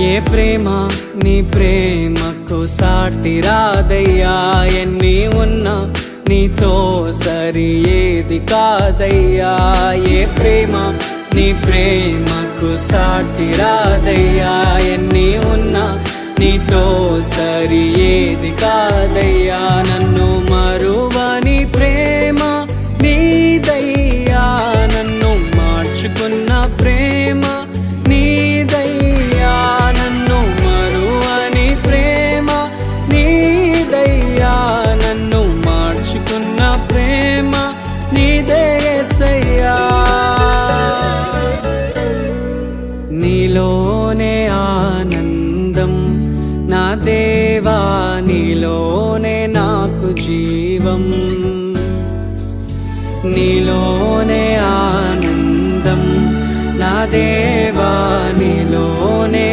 ఏ ప్రేమ నీ ప్రేమకు సాటి రాదయ్యా, ఎన్ని ఉన్నా నీతో సరి ఏది కాదయ్యా. ఏ ప్రేమ నీ ప్రేమకు సాటి రాదయ్యా, ఎన్ని ఉన్నా నీతో సరి ఏది కాదయ్యా. నన్ను మరువని ప్రేమ నీదయ్యా, నన్ను మార్చుకున్న ప్రేమ నీదయ్యా. నన్ను మరువని ప్రేమ నీదయ్యా, నన్ను మార్చుకున్న ప్రేమ నీదే యేసయ్యా. నీలోనే ఆనందం నా దేవా, నీలోనే నాకు జీవం. నీలోనే ఆనందం నా దేవా, నీలోనే